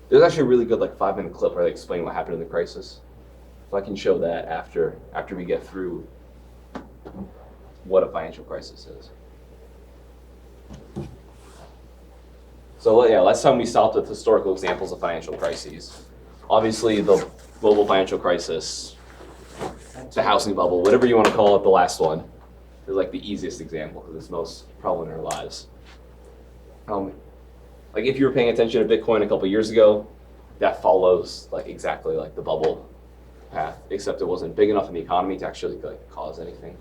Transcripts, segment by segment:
There's actually a really good like 5-minute clip where they explain what happened in the crisis. So I can show that after we get through what a financial crisis is. So yeah, last time we stopped with historical examples of financial crises. Obviously, the global financial crisis, the housing bubble, whatever you want to call it, the last one, is like the easiest example because it's most prevalent in our lives. Like if you were paying attention to Bitcoin a couple years ago, that follows like exactly like the bubble path, except it wasn't big enough in the economy to actually like cause anything.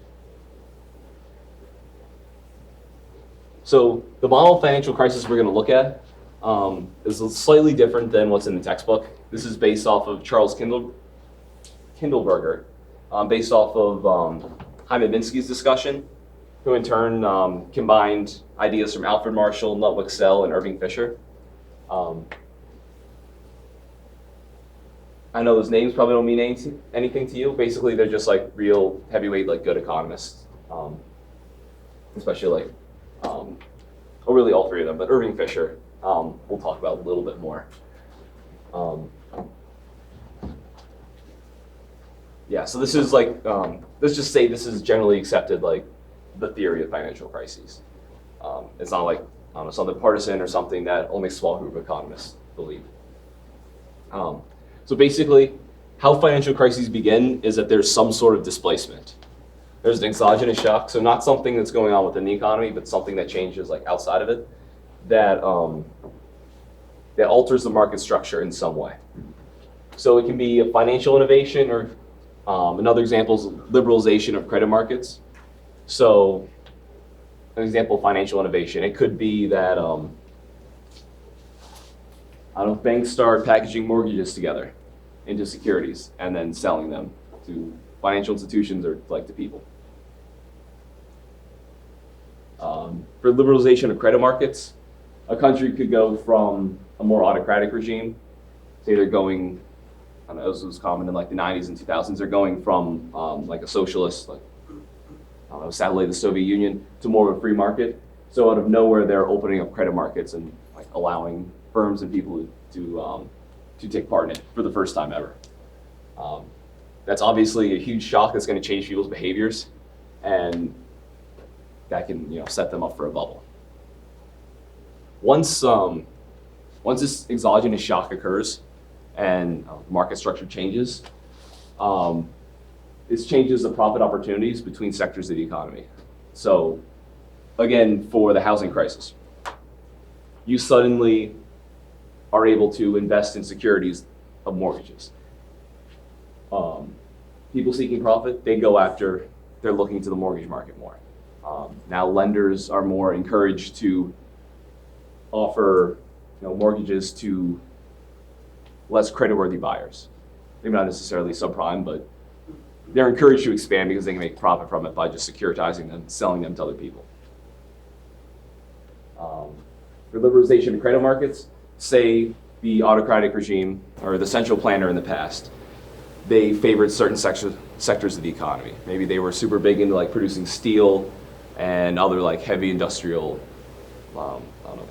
So the model of financial crisis we're going to look at is slightly different than what's in the textbook. This is based off of Charles Kindleberger, based off of Hyman Minsky's discussion, who in turn combined ideas from Alfred Marshall, Lutwak Wicksell, and Irving Fisher. I know those names probably don't mean anything to you. Basically, they're just like real heavyweight, like good economists, especially like, well, really all three of them, but Irving Fisher, we'll talk about a little bit more. Yeah, so this is like, let's just say this is generally accepted, like the theory of financial crises. It's not like something partisan or something that only a small group of economists believe. So basically, how financial crises begin is that there's some sort of displacement. There's an exogenous shock, so not something that's going on within the economy, but something that changes like outside of it, that that alters the market structure in some way. So it can be a financial innovation, or another example is liberalization of credit markets. So an example of financial innovation, it could be that banks start packaging mortgages together into securities and then selling them to financial institutions or like to people. For liberalization of credit markets, a country could go from a more autocratic regime, say they're going, I don't know, this was common in like the 90s and 2000s, they're going from like a socialist, like, I don't know, sadly the Soviet Union, to more of a free market. So out of nowhere, they're opening up credit markets and like allowing firms and people to take part in it for the first time ever. That's obviously a huge shock that's going to change people's behaviors, and that can set them up for a bubble. Once this exogenous shock occurs and market structure changes, this changes the profit opportunities between sectors of the economy. So again, for the housing crisis, you suddenly are able to invest in securities of mortgages. People seeking profit, they're looking to the mortgage market more. Now lenders are more encouraged to offer mortgages to less creditworthy buyers. Maybe not necessarily subprime, but they're encouraged to expand because they can make profit from it by just securitizing them, selling them to other people. For liberalization of credit markets, say the autocratic regime or the central planner in the past, they favored certain sectors of the economy. Maybe they were super big into like producing steel and other like heavy industrial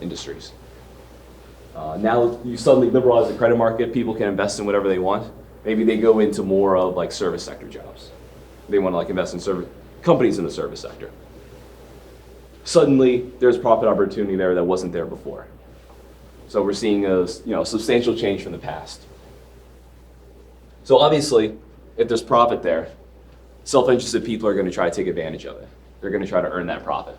industries. Now you suddenly liberalize the credit market, people can invest in whatever they want. Maybe they go into more of like service sector jobs. They want to like invest in companies in the service sector. Suddenly there's profit opportunity there that wasn't there before. So we're seeing a substantial change from the past. So obviously, if there's profit there, self-interested people are going to try to take advantage of it. They're going to try to earn that profit.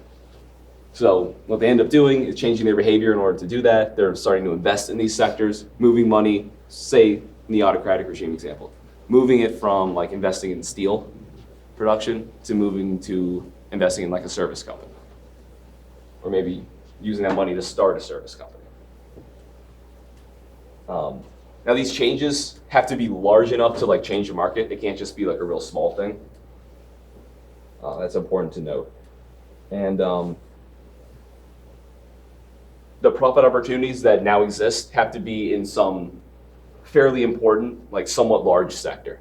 So what they end up doing is changing their behavior in order to do that. They're starting to invest in these sectors, moving money, say in the autocratic regime example, moving it from like investing in steel production to moving to investing in like a service company. Or maybe using that money to start a service company. Now these changes have to be large enough to like change the market. It can't just be like a real small thing. That's important to note. And the profit opportunities that now exist have to be in some fairly important, like somewhat large sector.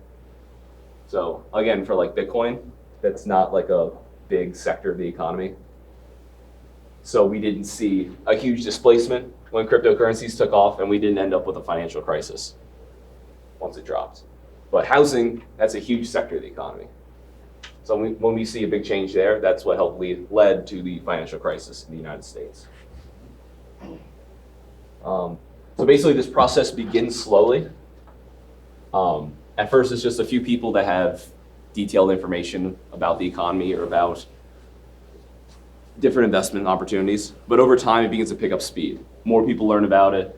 So again, for like Bitcoin, that's not like a big sector of the economy. So we didn't see a huge displacement when cryptocurrencies took off, and we didn't end up with a financial crisis once it dropped. But housing, that's a huge sector of the economy. So when we see a big change there, that's what helped led to the financial crisis in the United States. So basically, this process begins slowly. At first, it's just a few people that have detailed information about the economy or about different investment opportunities. But over time, it begins to pick up speed. More people learn about it.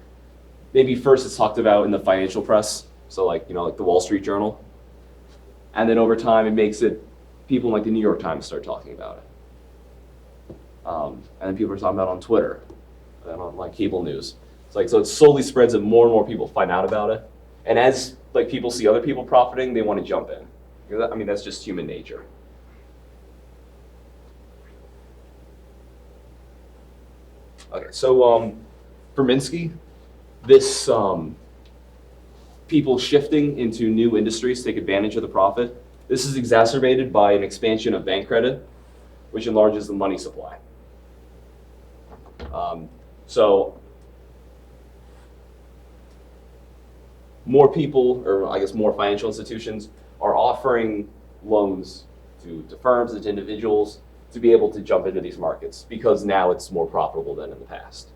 Maybe first it's talked about in the financial press, so like the Wall Street Journal. And then over time, it makes it, people like the New York Times start talking about it. And then people are talking about it on Twitter, and on like cable news. So it slowly spreads and more people find out about it. And as people see other people profiting, they want to jump in. I mean, that's just human nature. Okay, so for Minsky, this people shifting into new industries to take advantage of the profit, this is exacerbated by an expansion of bank credit, which enlarges the money supply. So more people, or I guess more financial institutions, are offering loans to firms and to individuals to be able to jump into these markets because now it's more profitable than in the past.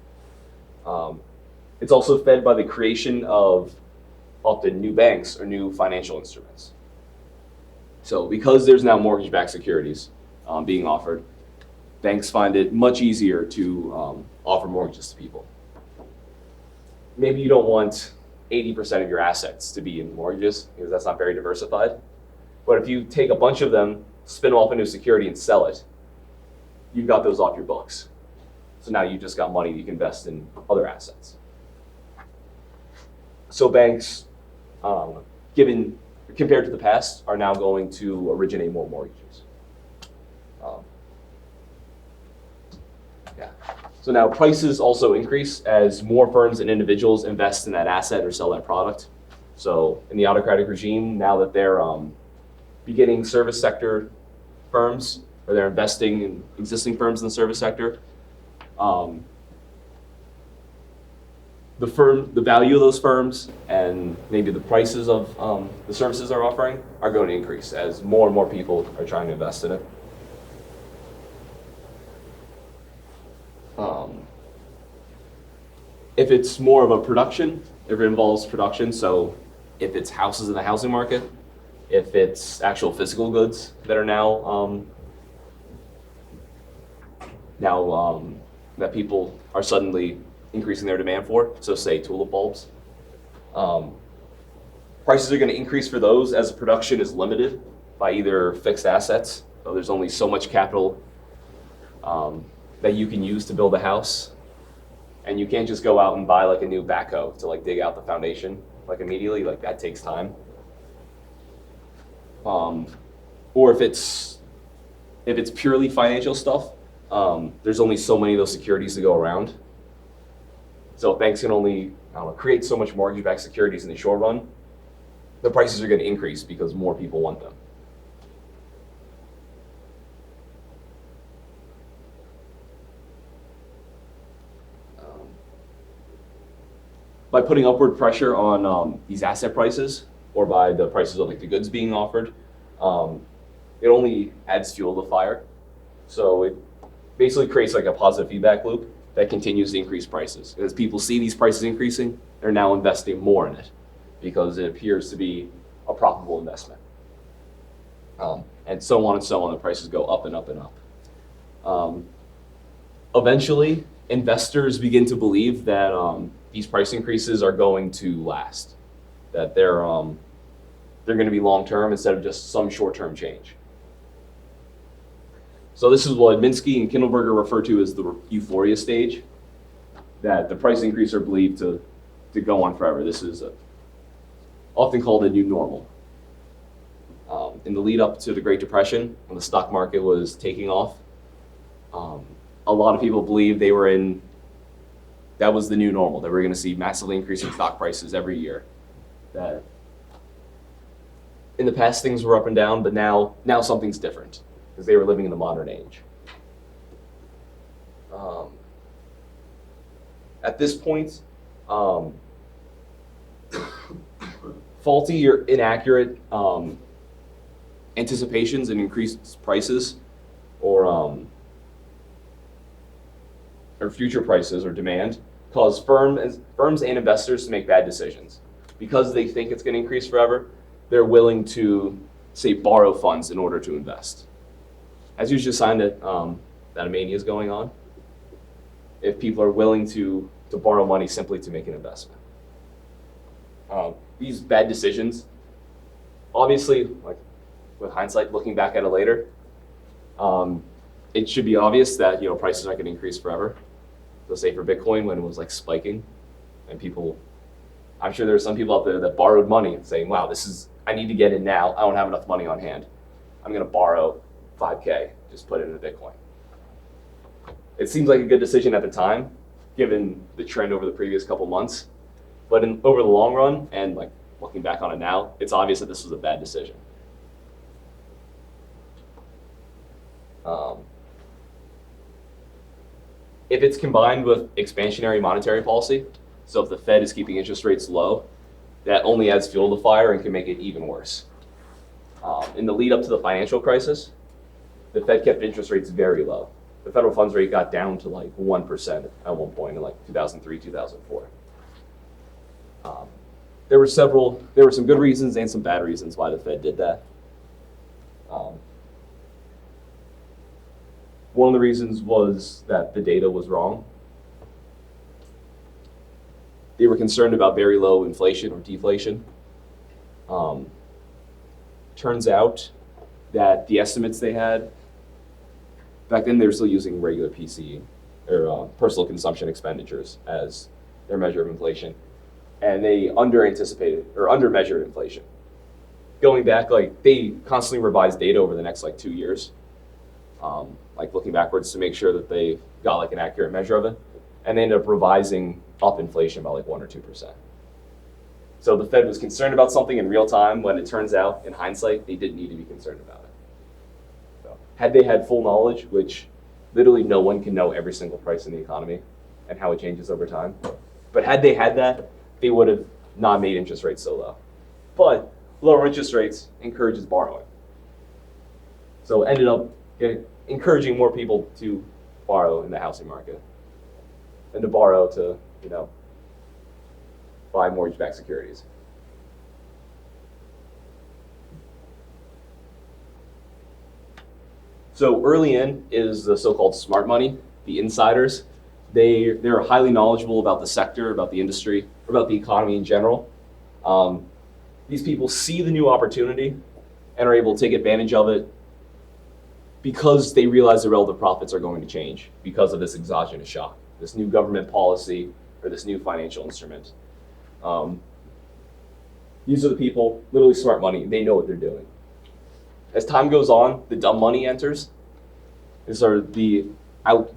It's also fed by the creation of often new banks or new financial instruments. So because there's now mortgage-backed securities being offered, banks find it much easier to offer mortgages to people. Maybe you don't want 80% of your assets to be in mortgages because that's not very diversified. But if you take a bunch of them, spin them off into a security and sell it, you've got those off your books. So now you've just got money you can invest in other assets. So banks, compared to the past, are now going to originate more mortgages. So now prices also increase as more firms and individuals invest in that asset or sell that product. So in the autocratic regime, now that they're beginning service sector firms, or they're investing in existing firms in the service sector, the value of those firms and maybe the prices of the services they're offering are going to increase as more and more people are trying to invest in it. If it's more of a production, if it involves production, so if it's houses in the housing market, if it's actual physical goods that are now that people are suddenly increasing their demand for, so say tulip bulbs, prices are going to increase for those as production is limited by either fixed assets, so there's only so much capital that you can use to build a house, and you can't just go out and buy like a new backhoe to like dig out the foundation like immediately, like that takes time. Or if it's purely financial stuff, there's only so many of those securities to go around. So if banks can only create so much mortgage-backed securities in the short run, the prices are going to increase because more people want them. By putting upward pressure on these asset prices, or by the prices of like the goods being offered, it only adds fuel to the fire. So it basically creates like a positive feedback loop that continues to increase prices. As people see these prices increasing, they're now investing more in it because it appears to be a profitable investment. And so on, the prices go up and up and up. Eventually, investors begin to believe that these price increases are going to last, that they're going to be long-term instead of just some short-term change. So this is what Minsky and Kindleberger refer to as the euphoria stage, that the price increases are believed to go on forever. This is often called a new normal. In the lead up to the Great Depression, when the stock market was taking off, a lot of people believed that was the new normal, that we're going to see massively increasing stock prices every year. That in the past things were up and down, but now something's different because they were living in the modern age. Um, at this point, faulty or inaccurate anticipations and increased prices, or future prices or demand, cause firms and investors to make bad decisions. Because they think it's going to increase forever, they're willing to, say, borrow funds in order to invest. As usually a sign that a mania is going on, if people are willing to borrow money simply to make an investment. These bad decisions, obviously, like with hindsight, looking back at it later, it should be obvious that prices aren't going to increase forever. So say for Bitcoin, when it was like spiking, and people, I'm sure there are some people out there that borrowed money saying, wow, I need to get in now. I don't have enough money on hand. I'm going to borrow $5K, just put it into Bitcoin. It seems like a good decision at the time, given the trend over the previous couple months. But over the long run, and like looking back on it now, it's obvious that this was a bad decision. If it's combined with expansionary monetary policy, so if the Fed is keeping interest rates low, that only adds fuel to the fire and can make it even worse. In the lead up to the financial crisis, the Fed kept interest rates very low. The federal funds rate got down to like 1% at one point in like 2003, 2004. There were some good reasons and some bad reasons why the Fed did that. One of the reasons was that the data was wrong. They were concerned about very low inflation or deflation. Turns out that the estimates they had, back then they were still using regular PCE, or personal consumption expenditures, as their measure of inflation. And they under-anticipated or under-measured inflation. Going back, like they constantly revised data over the next like 2 years, like looking backwards to make sure that they got like an accurate measure of it, and they ended up revising up inflation by like 1 or 2%. So the Fed was concerned about something in real time when it turns out, in hindsight, they didn't need to be concerned about it. So, had they had full knowledge, which literally no one can know every single price in the economy and how it changes over time, but had they had that, they would have not made interest rates so low. But lower interest rates encourages borrowing. So ended up encouraging more people to borrow in the housing market and to borrow to, buy mortgage-backed securities. So early in is the so-called smart money, the insiders. They're highly knowledgeable about the sector, about the industry, about the economy in general. These people see the new opportunity and are able to take advantage of it because they realize the relative profits are going to change because of this exogenous shock, this new government policy or this new financial instrument. These are the people, literally smart money, they know what they're doing. As time goes on, the dumb money enters. These are the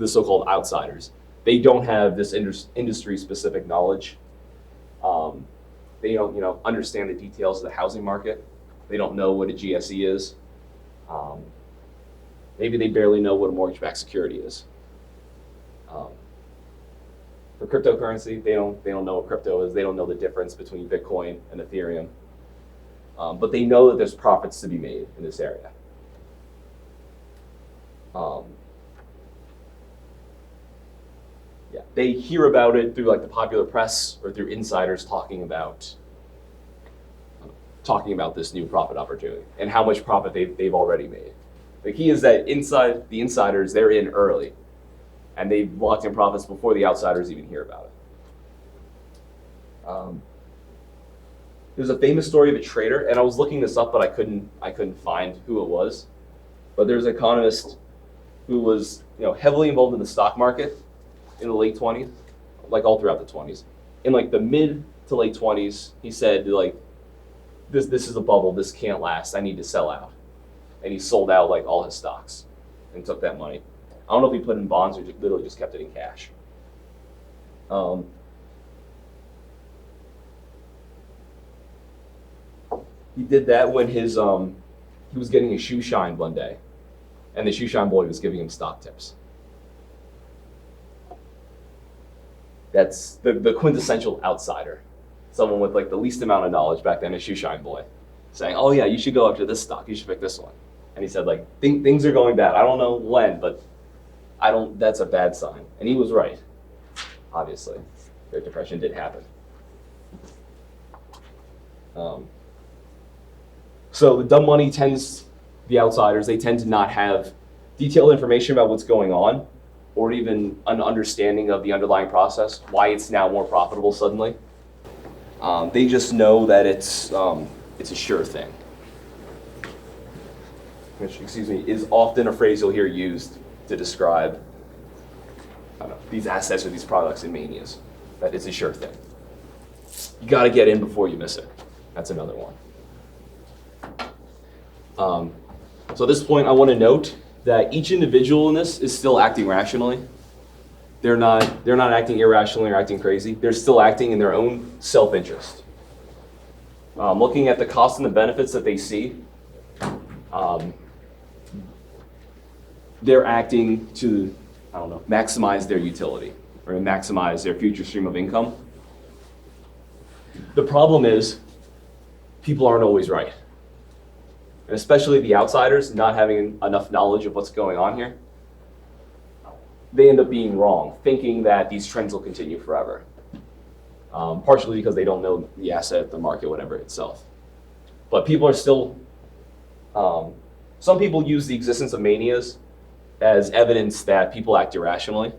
so-called outsiders. They don't have this industry-specific knowledge. They don't, understand the details of the housing market. They don't know what a GSE is. Maybe they barely know what a mortgage-backed security is. For cryptocurrency, they don't know what crypto is. They don't know the difference between Bitcoin and Ethereum. But they know that there's profits to be made in this area. They hear about it through like the popular press or through insiders talking about this new profit opportunity and how much profit they've already made. The key is that inside the insiders, they're in early, and they've locked in profits before the outsiders even hear about it. There's a famous story of a trader, and I was looking this up, but I couldn't find who it was. But there's an economist who was heavily involved in the stock market in the late 20s, like all throughout the 20s. In like the mid to late 20s, he said like, this is a bubble, this can't last, I need to sell out. And he sold out like all his stocks and took that money. I don't know if he put it in bonds or literally just kept it in cash. He did that when he was getting his shoe shined one day, and the shoe shine boy was giving him stock tips. That's the quintessential outsider. Someone with like the least amount of knowledge back then, a shoeshine boy, saying, oh yeah, you should go after this stock, you should pick this one. And he said like, things are going bad. I don't know when, but that's a bad sign. And he was right, obviously. The Great Depression did happen. So the dumb money the outsiders, they tend to not have detailed information about what's going on, or even an understanding of the underlying process, why it's now more profitable suddenly. They just know that it's a sure thing, which, is often a phrase you'll hear used to describe these assets or these products in manias, that it's a sure thing. You got to get in before you miss it. That's another one. So at this point, I want to note that each individual in this is still acting rationally. They're not acting irrationally or acting crazy. They're still acting in their own self-interest. Looking at the costs and the benefits that they see, they're acting to, maximize their utility or maximize their future stream of income. The problem is people aren't always right. And especially the outsiders not having enough knowledge of what's going on here, they end up being wrong, thinking that these trends will continue forever. Partially because they don't know the asset, the market, whatever itself. But people are still, some people use the existence of manias as evidence that people act irrationally.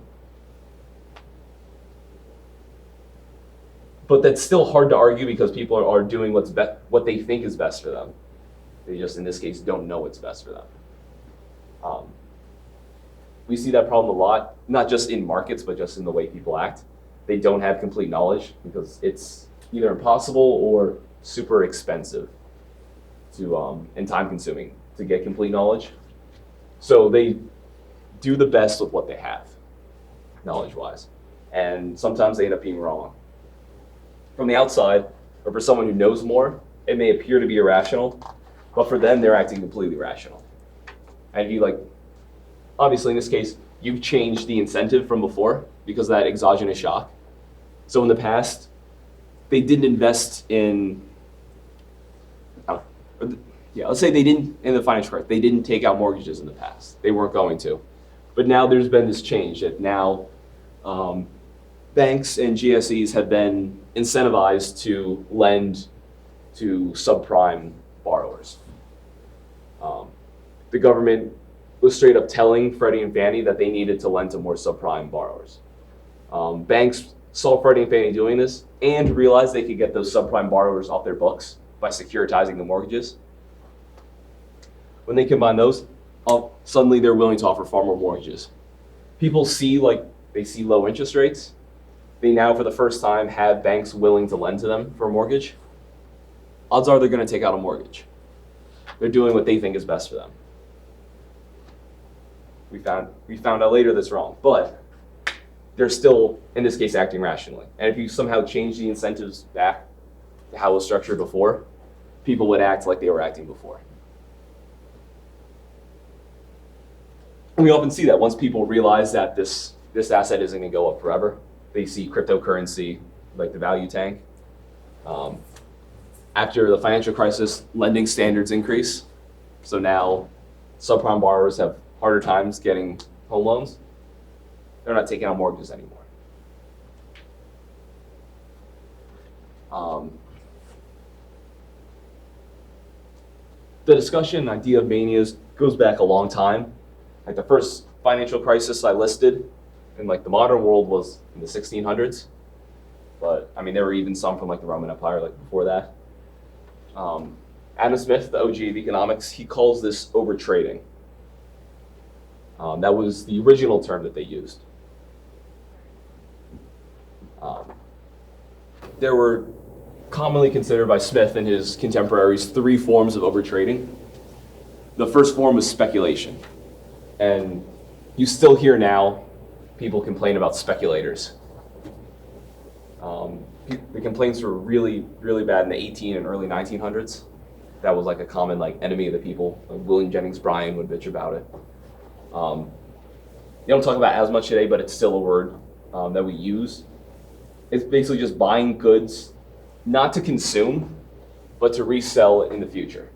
But that's still hard to argue because people are doing what they think is best for them. They just, in this case, don't know what's best for them. We see that problem a lot, not just in markets, but just in the way people act. They don't have complete knowledge because it's either impossible or super expensive to and time consuming to get complete knowledge. So they do the best with what they have, knowledge-wise. And sometimes they end up being wrong. From the outside, or for someone who knows more, it may appear to be irrational, but for them, they're acting completely rational. And obviously in this case, you've changed the incentive from before because of that exogenous shock. So in the past, they didn't invest in, let's say they didn't, in the financial crisis, they didn't take out mortgages in the past. They weren't going to. But now there's been this change that now banks and GSEs have been incentivized to lend to subprime borrowers. The government was straight up telling Freddie and Fannie that they needed to lend to more subprime borrowers. Banks saw Freddie and Fannie doing this and realized they could get those subprime borrowers off their books by securitizing the mortgages. When they combine those, suddenly they're willing to offer far more mortgages. People see low interest rates. They now, for the first time, have banks willing to lend to them for a mortgage. Odds are they're going to take out a mortgage. They're doing what they think is best for them. We found out later that's wrong, but they're still, in this case, acting rationally. And if you somehow change the incentives back to how it was structured before, people would act like they were acting before. And we often see that once people realize that this asset isn't going to go up forever, they see cryptocurrency, like the value tank. After the financial crisis, lending standards increase. So now subprime borrowers have harder times getting home loans. They're not taking out mortgages anymore. The discussion idea of manias goes back a long time. Like the first financial crisis I listed in the modern world was in the 1600s. But there were even some from the Roman Empire before that. Adam Smith, the OG of economics, he calls this overtrading. That was the original term that they used. There were commonly considered by Smith and his contemporaries 3 forms of overtrading. The first form was speculation. And you still hear now people complain about speculators. The complaints were really, really bad in the 18 and early 1900s. That was a common enemy of the people. William Jennings Bryan would bitch about it. You don't talk about it as much today, but it's still a word that we use. It's basically just buying goods not to consume, but to resell in the future.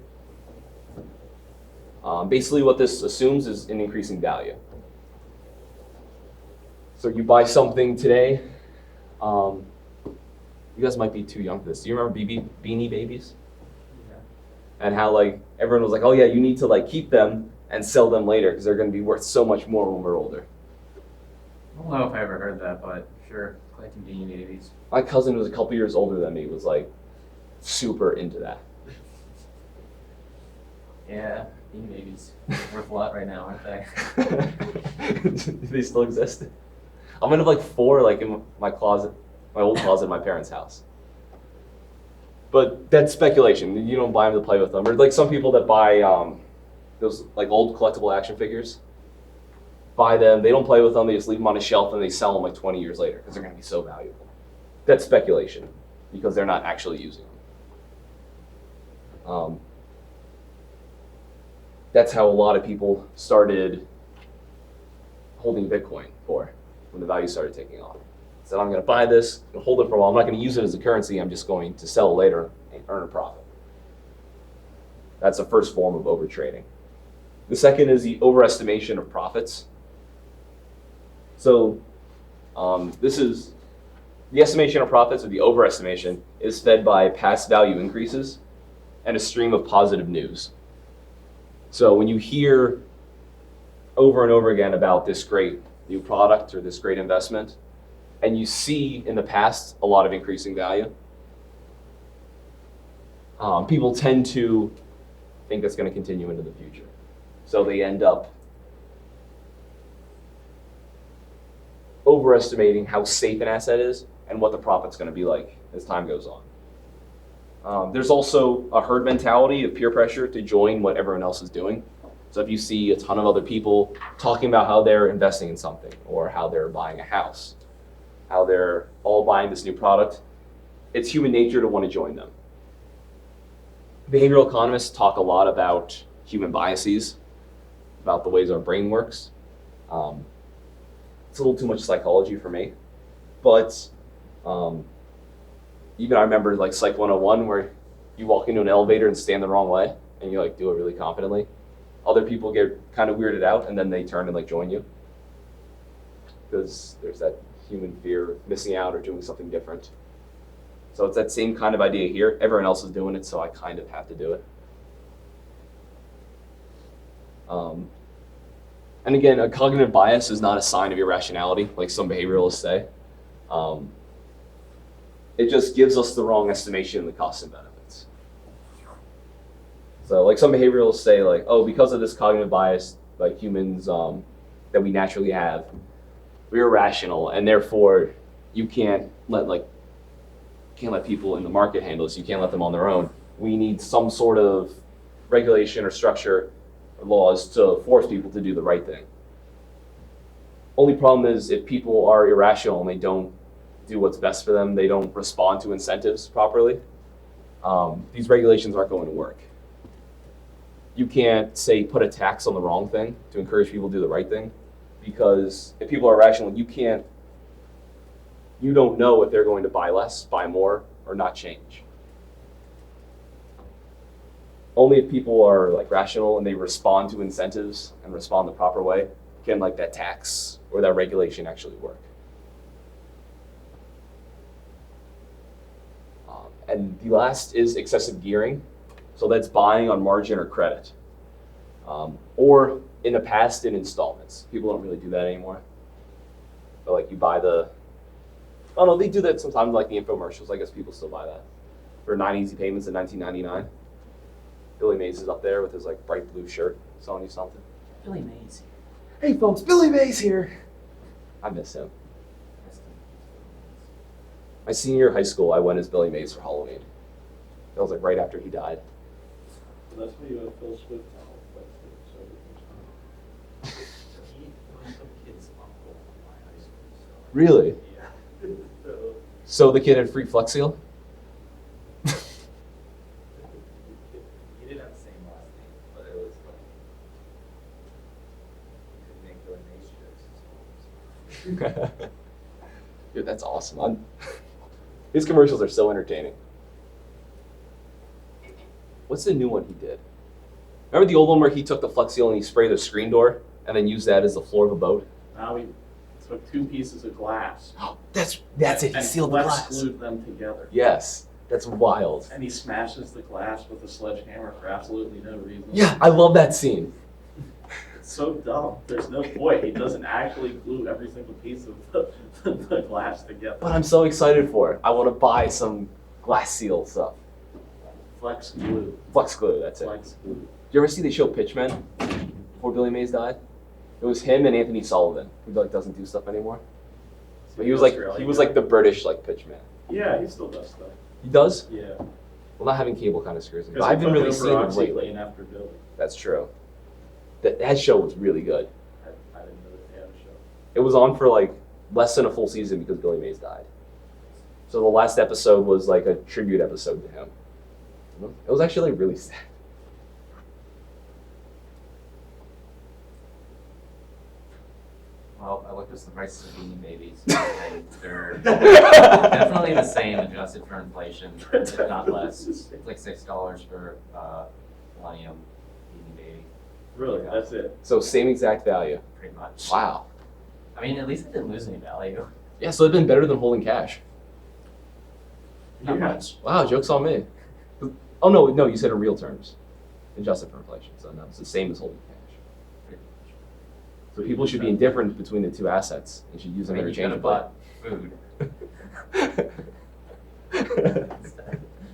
Basically, what this assumes is an increasing value. So you buy something today. You guys might be too young for this. Do you remember Beanie Babies? Yeah. And how like everyone was like, oh yeah, you need to like keep them and sell them later because they're going to be worth so much more when we're older. I don't know if I ever heard that, but sure, collecting Beanie Babies. My cousin who was a couple years older than me was like super into that. Yeah, Beanie Babies. Worth a lot right now, aren't they? Do they still exist? I'm gonna have like 4 like in my closet, my old closet in my parents' house. But that's speculation. You don't buy them to play with them. Or like some people that buy those like old collectible action figures. Buy them, they don't play with them, they just leave them on a shelf and they sell them like 20 years later because they're gonna be so valuable. That's speculation because they're not actually using them. That's how a lot of people started holding Bitcoin for when the value started taking off. So I'm going to buy this and hold it for a while. I'm not going to use it as a currency. I'm just going to sell it later and earn a profit. That's the first form of overtrading. The second is the overestimation of profits. So this is the estimation of profits, or the overestimation, is fed by past value increases and a stream of positive news. So when you hear over and over again about this great new product or this great investment, and you see in the past a lot of increasing value, people tend to think that's going to continue into the future. So they end up overestimating how safe an asset is and what the profit's going to be like as time goes on. There's also a herd mentality of peer pressure to join what everyone else is doing. So if you see a ton of other people talking about how they're investing in something or how they're buying a house, how they're all buying this new product, it's human nature to want to join them. Behavioral economists talk a lot about human biases, about the ways our brain works. It's a little too much psychology for me, but even I remember like Psych 101 where you walk into an elevator and stand the wrong way and you like do it really confidently. Other people get kind of weirded out and then they turn and like join you because there's that human fear of missing out or doing something different. So it's that same kind of idea here. Everyone else is doing it, so I kind of have to do it. And again, a cognitive bias is not a sign of irrationality, like some behavioralists say. It just gives us the wrong estimation of the costs and benefits. So like some behavioralists say like, oh, because of this cognitive bias, like humans that we naturally have, we're irrational and therefore you can't let people in the market handle this. You can't let them on their own. We need some sort of regulation or structure or laws to force people to do the right thing. Only problem is if people are irrational and they don't do what's best for them, they don't respond to incentives properly, these regulations aren't going to work. You can't say put a tax on the wrong thing to encourage people to do the right thing, because if people are irrational, you don't know if they're going to buy less, buy more, or not change. Only if people are like rational and they respond to incentives and respond the proper way can like that tax or that regulation actually work. And the last is excessive gearing. So that's buying on margin or credit. Or in the past in installments. People don't really do that anymore. But like you buy oh no, they do that sometimes like the infomercials. I guess people still buy that. For 9 easy payments in $19.99. Billy Mays is up there with his like bright blue shirt selling you something. Billy Mays. Hey folks, Billy Mays here. I miss him. My senior year of high school, I went as Billy Mays for Halloween. That was like right after he died. That's what you have Phil Swift now. Really? Yeah. So the kid had free Flex Seal? He didn't have the same last name, but it was like he could make Billy Mays jokes. Dude, that's awesome. His commercials are so entertaining. What's the new one he did? Remember the old one where he took the Flex Seal and he sprayed the screen door and then used that as the floor of a boat? Now he took 2 pieces of glass. That's it. He and sealed the flex glass. glued them together. Yes, that's wild. And he smashes the glass with a sledgehammer for absolutely no reason. Yeah, I love that scene. It's so dumb. There's no point. He doesn't actually glue every single piece of the glass together. But I'm so excited for it. I want to buy some glass seal stuff. Flex glue. Flex glue, that's it. Flex glue. Did you ever see the show Pitchmen before Billy Mays died? It was him and Anthony Sullivan, who like doesn't do stuff anymore. But he was like the British like Pitchman. Yeah, he still does stuff. He does? Yeah. Well, not having cable kind of scares me. But Because I've been really seeing him lately. Lane after Billy. That's true. That show was really good. I didn't know that they had a show. It was on for like less than a full season because Billy Mays died. So the last episode was like a tribute episode to him. It was actually like really sad. Well, I looked at the prices of Beanie Babies, and they're definitely the same adjusted for inflation, if not less. It's like $6 for Millennium Beanie Baby, Really? That's it. So same exact value. pretty much. Wow. I mean, at least it didn't lose any value. Yeah, so it's been better than holding cash. Not Yeah. much. Wow, joke's on me. Oh no, you said in real terms, adjusted for inflation. So no, it's the same as holding cash. So people should be indifferent between the two assets and should use I them mean, you could have interchangeably. bought food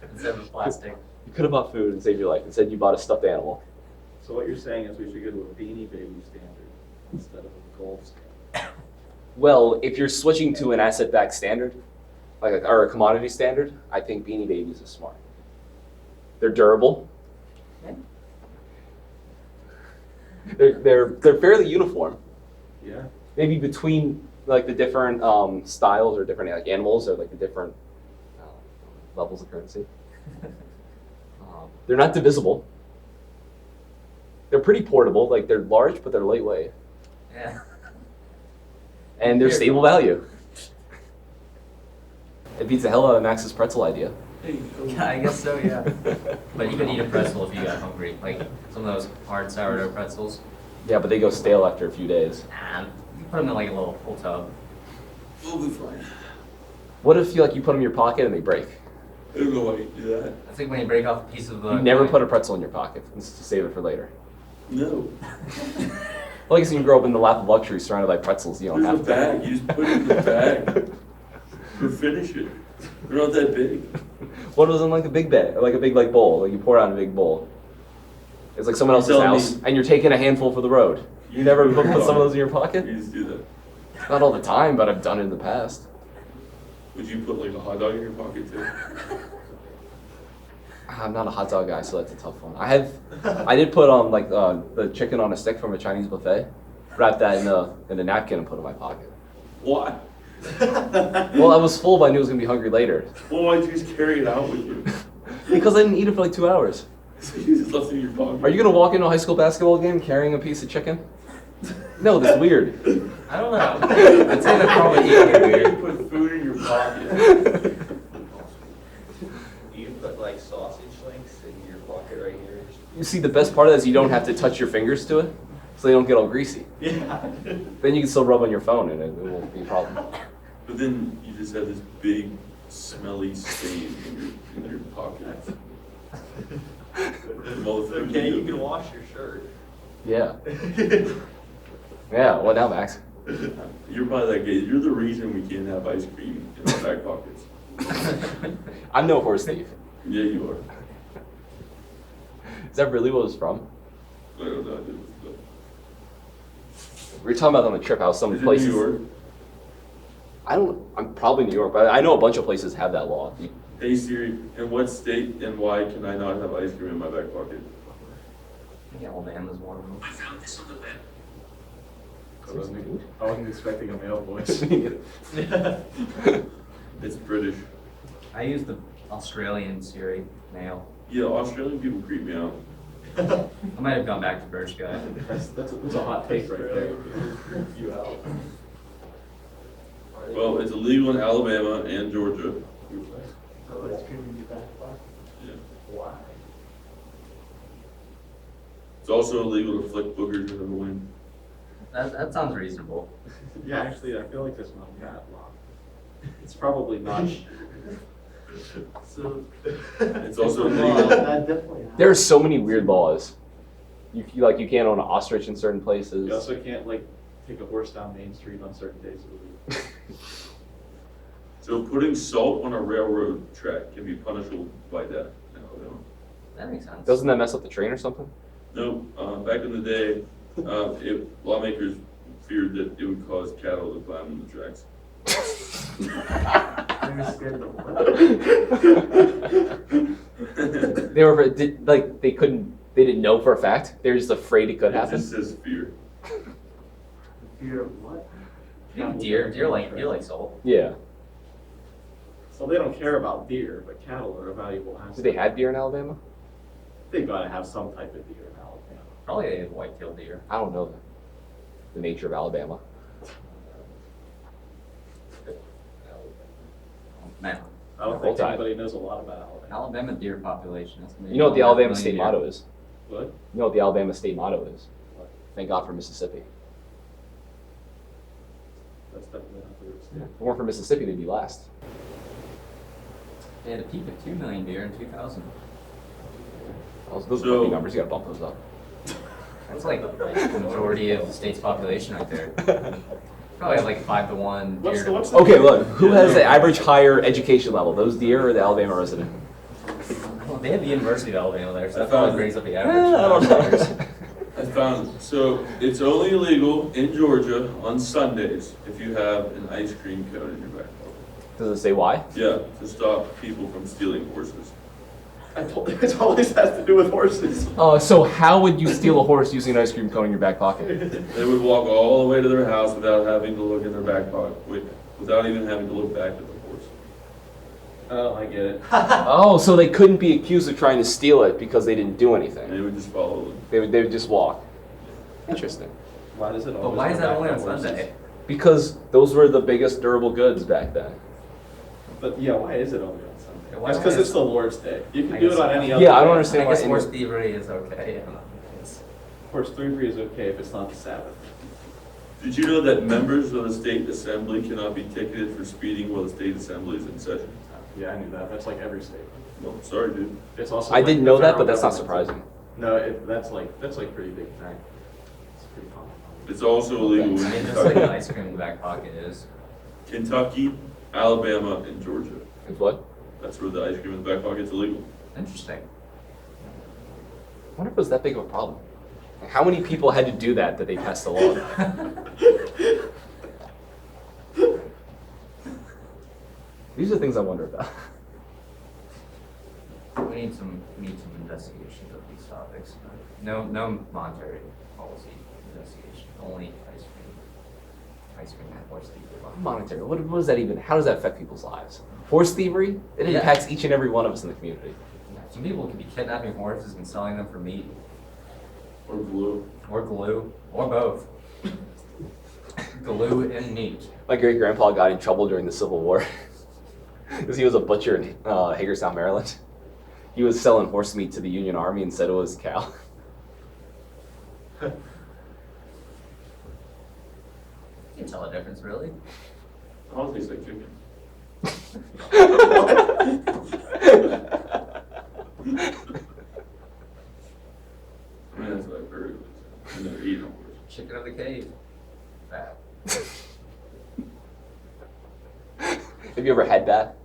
instead of plastic. You could have bought food and saved your life. Instead, you bought a stuffed animal. So what you're saying is we should go to a Beanie Baby standard instead of a gold standard. Well, if you're switching to an asset-backed standard, or a commodity standard, I think Beanie Babies is smart. They're durable. They're fairly uniform. Yeah. Maybe between like the different styles or different like animals or like the different levels of currency. They're not divisible. They're pretty portable. Like they're large, but they're lightweight, Yeah. and they're stable value. It beats the hell out of Max's pretzel idea. Yeah, I guess so, yeah. But you could eat a pretzel if you got hungry, like some of those hard sourdough pretzels. Yeah, but they go stale after a few days. And you put them in like a little full tub. We'll be fine. What if you put them in your pocket and they break? I don't know why you do that. I think when you break off a piece of the. You never put a pretzel in your pocket to save it for later. No. Well, I guess you can grow up in the lap of luxury surrounded by pretzels. You don't There's a have to. bag. You just put it in the bag. Or finish it. They're not that big. What was in like a big bag, like a big bowl? Like you pour it out in a big bowl. It's like someone else's You're telling house, me- and you're taking a handful for the road. You never put some of those in your pocket? You just do that. Not all the time, but I've done it in the past. Would you put like a hot dog in your pocket too? I'm not a hot dog guy, so that's a tough one. I did put the chicken on a stick from a Chinese buffet, wrap that in a napkin and put it in my pocket. Why? Well, I was full, but I knew I was gonna be hungry later. Well, why'd you just carry it out with you? Because I didn't eat it for like 2 hours. So you just left it in your pocket. Are you gonna walk into a high school basketball game carrying a piece of chicken? No, that's weird. I don't know. I'd say they're probably eating it You weird. put food in your pocket. Do you put like sausage links in your pocket right here? You see, the best part of that is you don't have to touch your fingers to it, so they don't get all greasy. Yeah. Then you can still rub on your phone and it won't be a problem. But then you just have this big, smelly stain in your pocket. From all the food Okay, you do. can wash your shirt. Yeah. Yeah, what now, Max? You're probably that gay. You're the reason we can't have ice cream in our back pockets. I'm no horse thief. Yeah, you are. Is that really what it was from? I don't know. Dude. We were talking about on the trip how some Is it places. New York? I'm probably New York, but I know a bunch of places have that law. Hey Siri, in what state and why can I not have ice cream in my back pocket? Yeah, old man was one of them. I found this on the web. I wasn't expecting a male voice. It's British. I use the Australian Siri male. Yeah, Australian people creep me out. I might have gone back to British guy. That's a hot take right there. You out. Well, it's illegal in Alabama and Georgia. Oh, ice cream in your back pocket? Yeah. Why? It's also illegal to flick boogers into the wind. That sounds reasonable. Yeah, actually, I feel like there's not that long. It's probably not. So. It's also Well, illegal. that definitely happens. There are so many weird laws. Like you can't own an ostrich in certain places. You also can't like take a horse down Main Street on certain days of the week. So putting salt on a railroad track can be punishable by death in Alabama. That makes sense. Doesn't that mess up the train or something? No, back in the day, lawmakers feared that it would cause cattle to climb on the tracks. They're scared of what? They didn't know for a fact. They're just afraid it could It happen. just says fear. Fear of what? Deer like salt. Yeah. So they don't care about deer, but cattle are a valuable asset. Do they have deer in Alabama? They gotta have some type of deer in Alabama. Probably they have white-tailed deer. I don't know the nature of Alabama. Man, I don't Roll think Tide. anybody knows a lot about Alabama. Alabama deer population is. You know what the Alabama state motto is? What? You know what the Alabama state motto is? Thank God for Mississippi. That's definitely not the roots. If it weren't for Mississippi, they'd be last. They had a peak of 2 million deer in 2000. Those are So- big numbers. You gotta bump those up. That's like the majority of the state's population right there. Probably like 5-to-1 What's deer. the, what's the? Okay, look. Who has the average higher education level? Those deer or the Alabama resident? Well, they have the University of Alabama there, so I that probably found- brings up the I average. don't know. I found, so it's only illegal in Georgia on Sundays if you have an ice cream cone in your back pocket. Does it say why? Yeah, to stop people from stealing horses. It always has to do with horses. So how would you steal a horse using an ice cream cone in your back pocket? They would walk all the way to their house without having to look in their back pocket, without even having to look back at the horse. Oh, I get it. Oh, so they couldn't be accused of trying to steal it because they didn't do And anything. they would just follow them. They would just walk. Interesting. Why does it always? But why is go that back only to on horses? Sunday? Because those were the biggest durable goods back then. But yeah, why is it only on Sunday? Yeah, why That's because is- it's the Lord's Day. You can I do guess it on so. any other Yeah, I don't day. understand I why guess any- horse thievery is okay. I don't know. It's- Horse thievery is okay if it's not the Sabbath. Did you know that members of the state assembly cannot be ticketed for speeding while the state assembly is in session? Yeah, I knew that. That's like every state. No, sorry, dude. It's also. I like didn't the know that, federal but that's not government. surprising. No, that's like pretty big thing. It's pretty common. It's also illegal I in mean, just like an Kentucky, ice cream in the back pocket is. Kentucky, Alabama, and Georgia. It's what? That's where the ice cream in the back pocket's illegal. Interesting. I wonder if it was that big of a problem. Like, how many people had to do that they passed the law? These are things I wonder about. We need some investigation of these topics. No monetary policy investigation, only ice cream and horse thievery. Monetary. What does that even? How does that affect people's lives? Horse thievery? It Yeah. impacts each and every one of us in the community. Some people could be kidnapping horses and selling them for meat, Or glue. or glue, or both. Glue and meat. My great grandpa got in trouble during the Civil War because he was a butcher in Hagerstown, Maryland. He was selling horse meat to the Union Army and said it was cow. You can tell the difference, really. I don't taste like chicken. I mean, that's what I've heard. I've never eaten a horse. Chicken of the cave. Fat. Have you ever had that?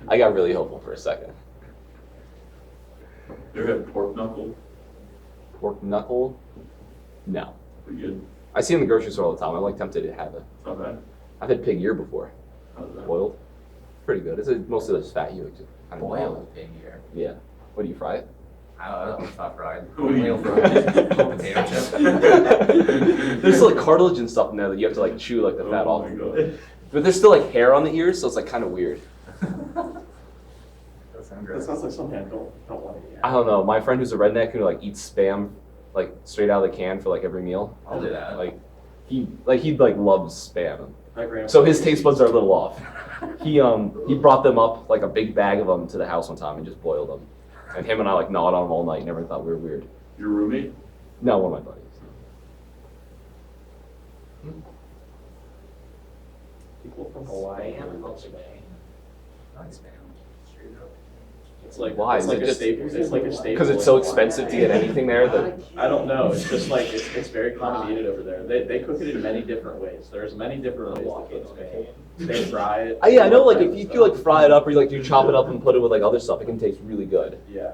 I got really hopeful for a second. You ever had pork knuckle? Pork knuckle? No. Pretty good. I see it in the grocery store all the time. I'm like tempted to have it. It's not bad. I've had pig ear before, How's that? boiled. Pretty good. It's mostly just fat. You just kind of Boiled pig ear. Yeah. What do you fry it? I don't know, it's not fried. What do you- Oatmeal fried. Potato chip. There's like cartilage and stuff in there that you have to like chew like the fat Oh off. my god. But there's still like hair on the ears, so it's like kind of weird. That sounds That gross. sounds like something I don't want to eat. I don't know. My friend who's a redneck who like eats spam like straight out of the can for like every meal. I'll do that. Like he like loves spam. My grandpa. So his taste buds are a little off. He brought them up, like a big bag of them, to the house one time and just boiled them. And him and I like gnawed on them all night and never thought we were weird. Your roommate? No, one of my buddies. People from Hawaii. Spam, I love spam. I like spam. It's like, Why? it's Is like it a just- staple, it's like a staple. Because it's so expensive to get anything there that. I don't know, it's just like, it's very common to eat it over there. They cook it in many different ways. There's many different ways to cook spam. They fry it. Yeah, I know. Like if you like fry it up or you like you chop it up and put it with like other stuff, it can taste really good. Yeah.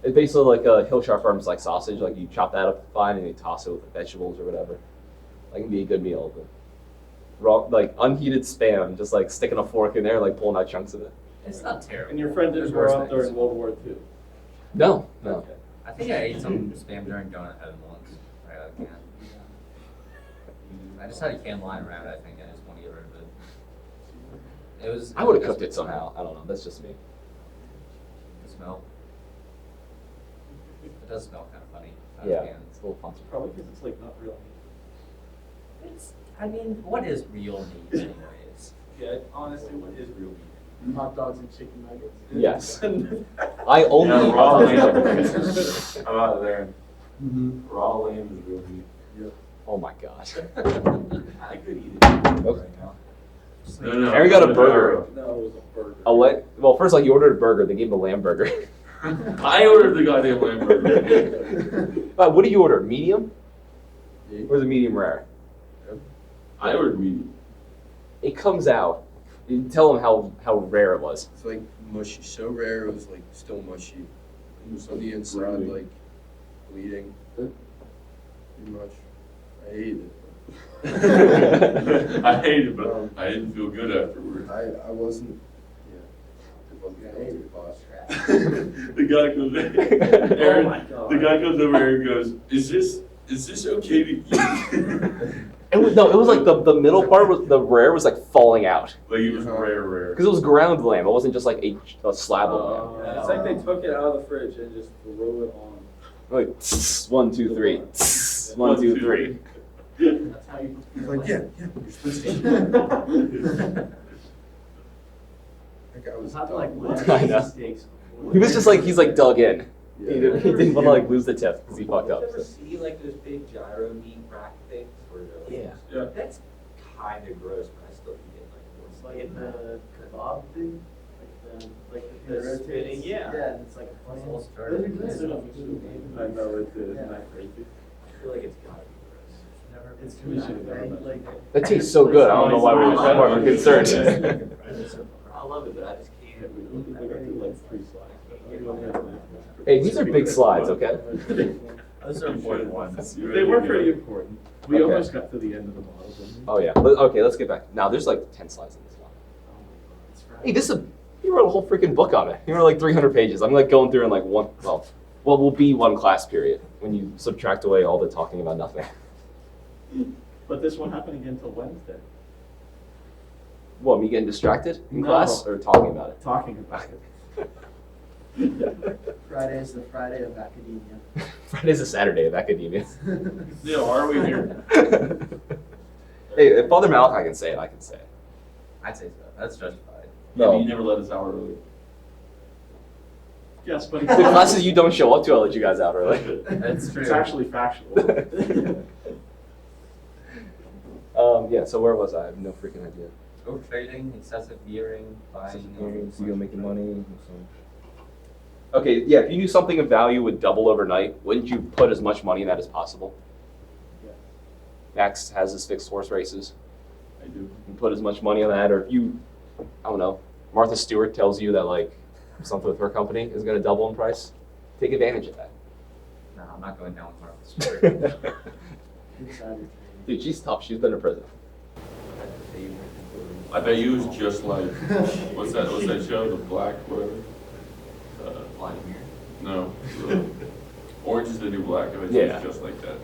It's basically like a Hillshire Farms like sausage. Like you chop that up fine and you toss it with vegetables or whatever. Like it can be a good meal. But raw, like unheated spam, just like sticking a fork in there, like pulling out chunks of it. It's not terrible. And your friend There's didn't grow worse up during things. World War II? No, no. Okay. I think I ate some spam during donut heaven once, right out of can. I just had a can lying around, I think, I just want to get rid of it. It was. I would have cooked it somehow. I don't know. That's just me. The smell. It does smell kind of funny. out Yeah, of can. it's a little fancy. Probably because it's like not real meat. It's, I mean, what is real meat anyways? Yeah, honestly, what is real meat? Hot dogs and chicken nuggets. Yes. I only eat raw hot lamb. dogs. How about there? Raw lamb is real meat. Oh my god. I could eat it Okay. right now. No. Aaron got a burger. No, it was a burger. A what? Well, first like you ordered a burger. They gave him a lamb burger. I ordered the goddamn lamb burger. What did you order? Medium? Or the medium rare? I ordered medium. It comes out. You tell them how rare it was. It's like mushy, so rare it was like still mushy. It was on the inside Bleeding. like bleeding. Pretty much. I ate it. I hated it, but I didn't feel good afterwards. I wasn't, yeah. It wasn't going to cost. The guy comes in, Aaron, Oh my God. the guy comes over here and goes, is this okay to eat? It was like the middle part was the rare was like falling out Like it was rare. because it was ground lamb. It wasn't just like a slab of lamb. Yeah, it's like they took it out of the fridge and just threw it on. Like 1, 2, 3, 1, 2, 3. That's how you. He's like, yeah, you're supposed to. That guy was Had dumb. like I know. steaks. He was just like he's like dug in. Yeah. He didn't want to like lose the tip because he fucked up. You ever so. see like those big gyro meat rack things where they're like, Yeah. Yeah. that's kind of gross, but I still eat it like It's once like the kebab thing, like The the spinning, yeah. Yeah, and it's like a It's flame. all started. I know it is, isn't that crazy? I feel like it's gotta be gross. Never. It's commissioned, like. That tastes so good. I don't know why we're concerned. I love it, but I just can't. Hey, these are big slides, okay? Those are important ones. They were pretty important. We Okay. almost got to the end of the model, didn't we? Oh yeah. Okay, let's get back. Now there's like 10 slides in this one. Hey, this is you wrote a whole freaking book on it. You wrote like 300 pages. I'm like going through in like what will be one class period when you subtract away all the talking about nothing. But this won't happen again until Wednesday. What, me getting distracted in No. class or talking about it? Talking about it. Friday is the Friday of academia. Friday's a Saturday of academia. Yeah, why are we here? Hey, if Father Malachi can say it, I can say it. I'd say so. That's justified. Yeah, but you never let us out early. Yes, but The classes you don't show up to, I'll let you guys out early. That's true. It's actually factual. Yeah, so where was I? I have no freaking idea. Overtrading, excessive gearing, buying. making money. Okay, yeah, if you knew something of value would double overnight, wouldn't you put as much money in that as possible? Yeah. Max has his fixed horse races. I do. You can put as much money on that, or if you, I don't know, Martha Stewart tells you that like something with her company is going to double in price, take advantage of that. No, I'm not going down with Martha Stewart. Dude, she's tough. She's been to prison. I bet you it was just like, what's that show, The Black, whatever? Blind Mirror. No. Orange is the New Black, I bet you Yeah. it's just like that.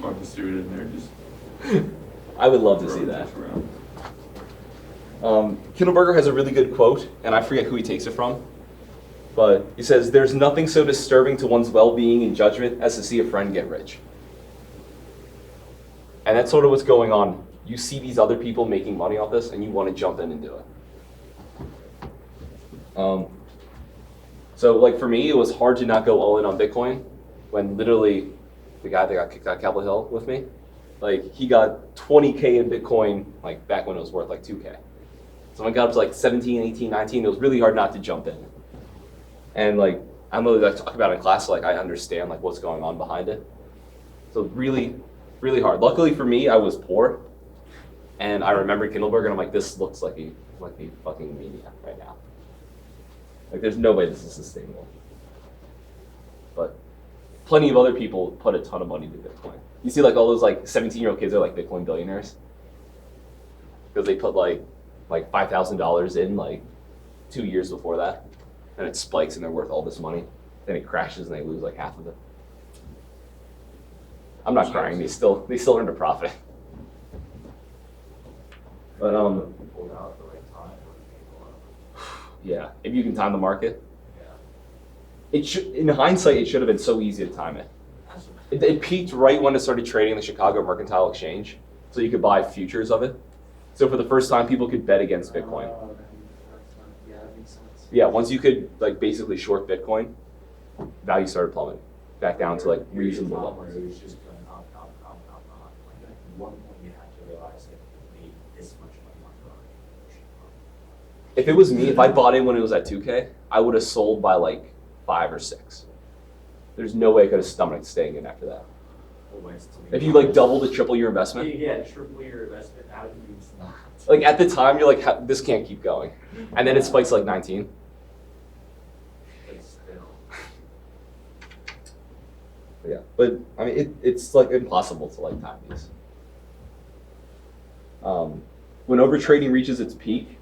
Martha Stewart in there just. I would love to see throwing that. things around. Kindleberger has a really good quote, and I forget who he takes it from, but he says, "There's nothing so disturbing to one's well-being and judgment as to see a friend get rich." And that's sort of what's going on you see these other people making money off this, and you want to jump in and do it. So like for me, it was hard to not go all in on Bitcoin when literally the guy that got kicked out of Capitol Hill with me, like he got 20K in Bitcoin like back when it was worth like 2K. So when it got up to like 17, 18, 19, it was really hard not to jump in. And like I'm really like talking about it in class, so, like I understand like what's going on behind it. So really, really hard. Luckily for me, I was poor, and I remember Kindleberg, and I'm like, this looks like a fucking mania right now. Like there's no way this is sustainable. But plenty of other people put a ton of money into Bitcoin. You see like all those like 17-year-old kids are like Bitcoin billionaires because they put like $5,000 in like 2 years before that, and it spikes and they're worth all this money. Then it crashes and they lose like half of it. I'm not crying. They still earned a profit. But Pulled out at the right time when people yeah, if you can time the market, yeah. it should. In hindsight, it should have been so easy to time it. It peaked right when it started trading in the Chicago Mercantile Exchange, so you could buy futures of it. So for the first time, people could bet against Bitcoin. Oh, yeah, that makes sense. Yeah, once you could like basically short Bitcoin, value started plummeting back down to like reasonable levels. It was just going up. Like at one point you had to realize that you made this much money on it. If it was me, if I bought in when it was at 2K, I would have sold by like 5 or 6. There's no way I could have stomached staying in after that. If you like double to triple your investment, Yeah, triple your investment, how do you not? like at the time you're like, this can't keep going, and then it spikes to like 19. But still. Yeah, but I mean, it's like impossible to like time these. When overtrading reaches its peak,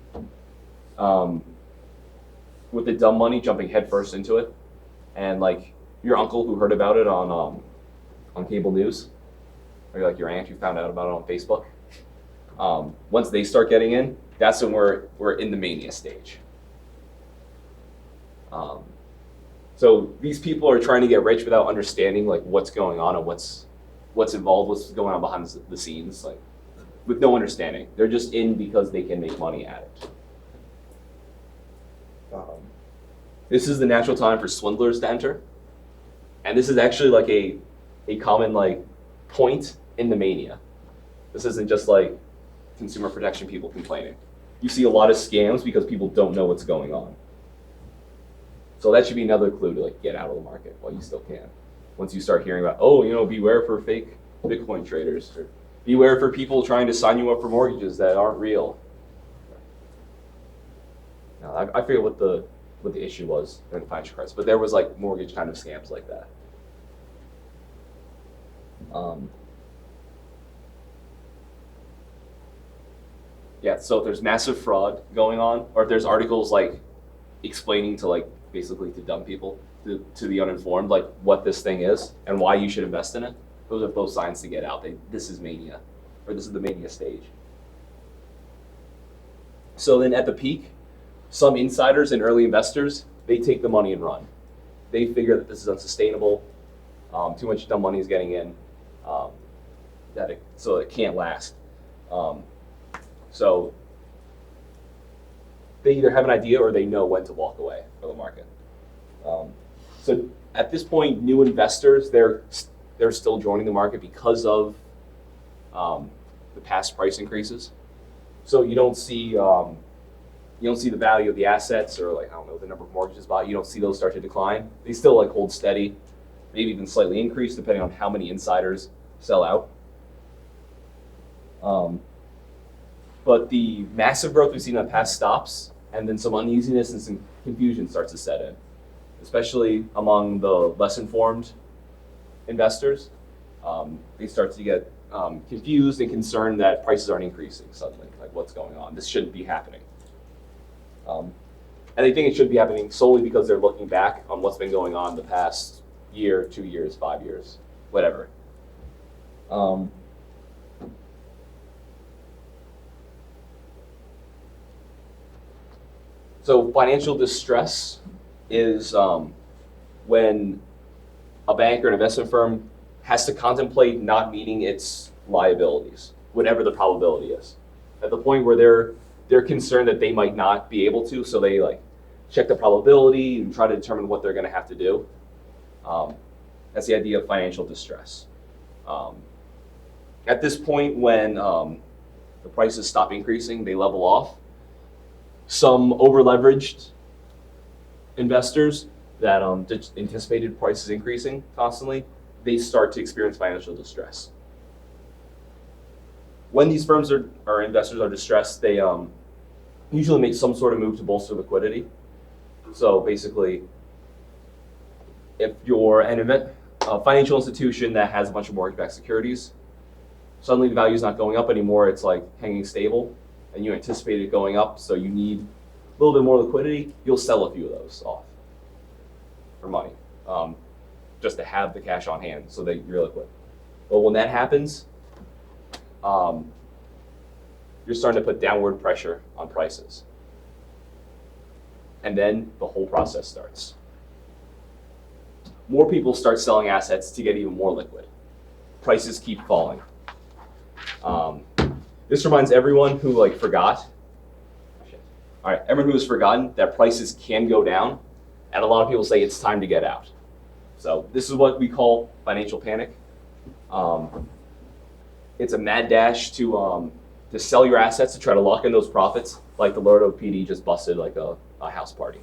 with the dumb money jumping headfirst into it, and like your uncle who heard about it on cable news, or like your aunt who found out about it on Facebook. Once they start getting in, that's when we're in the mania stage. So these people are trying to get rich without understanding like what's going on and what's involved, what's going on behind the scenes, like with no understanding. They're just in because they can make money at it. This is the natural time for swindlers to enter, and this is actually like a common like point in the mania. This isn't just like consumer protection people complaining. You see a lot of scams because people don't know what's going on. So that should be another clue to like get out of the market while you still can. Once you start hearing about, oh, beware for fake Bitcoin traders, or beware for people trying to sign you up for mortgages that aren't real. Now, I forget what the issue was during the financial crisis, but there was like mortgage kind of scams like that. Yeah, so if there's massive fraud going on, or if there's articles like explaining to like basically to dumb people, to the uninformed, like what this thing is and why you should invest in it, those are both signs to get out. This is mania, or this is the mania stage. So then at the peak, some insiders and early investors, they take the money and run. They figure that this is unsustainable, too much dumb money is getting in, so it can't last. So they either have an idea or they know when to walk away from the market. So at this point, new investors, they're still joining the market because of the past price increases. So you don't see the value of the assets, or like, I don't know, the number of mortgages bought. You don't see those start to decline. They still like hold steady, maybe even slightly increase depending on how many insiders sell out. But the massive growth we've seen in the past stops, and then some uneasiness and some confusion starts to set in, especially among the less informed investors. They start to get confused and concerned that prices aren't increasing suddenly. Like, what's going on? This shouldn't be happening. And they think it should be happening solely because they're looking back on what's been going on the past year, 2 years, 5 years, whatever. So financial distress is when a bank or an investment firm has to contemplate not meeting its liabilities. whatever the probability is. At the point where they're concerned that they might not be able to, so they like check the probability and try to determine what they're going to have to do. That's the idea of financial distress. At this point, when the prices stop increasing, they level off. Some over-leveraged investors that anticipated prices increasing constantly, they start to experience financial distress. When these firms or investors are distressed, they usually make some sort of move to bolster liquidity. So basically, if you're a financial institution that has a bunch of mortgage-backed securities, suddenly the value is not going up anymore, it's like hanging stable, and you anticipate it going up, so you need a little bit more liquidity, you'll sell a few of those off for money, just to have the cash on hand so that you're liquid. But when that happens, you're starting to put downward pressure on prices. And then the whole process starts. More people start selling assets to get even more liquid. Prices keep falling. This reminds everyone who forgot. All right, everyone who has forgotten that prices can go down, and a lot of people say it's time to get out. So this is what we call financial panic. It's a mad dash to sell your assets to try to lock in those profits, like the Laredo PD just busted like a house party.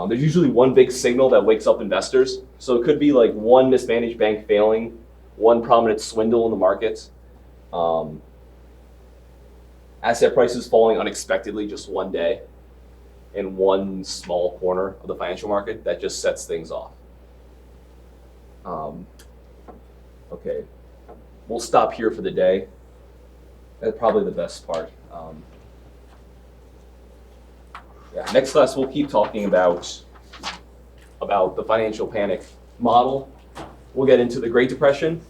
There's usually one big signal that wakes up investors. So it could be like one mismanaged bank failing, one prominent swindle in the market, asset prices falling unexpectedly just one day in one small corner of the financial market that just sets things off. Okay, we'll stop here for the day. That's probably the best part. Next class we'll keep talking about the financial panic model. We'll get into the Great Depression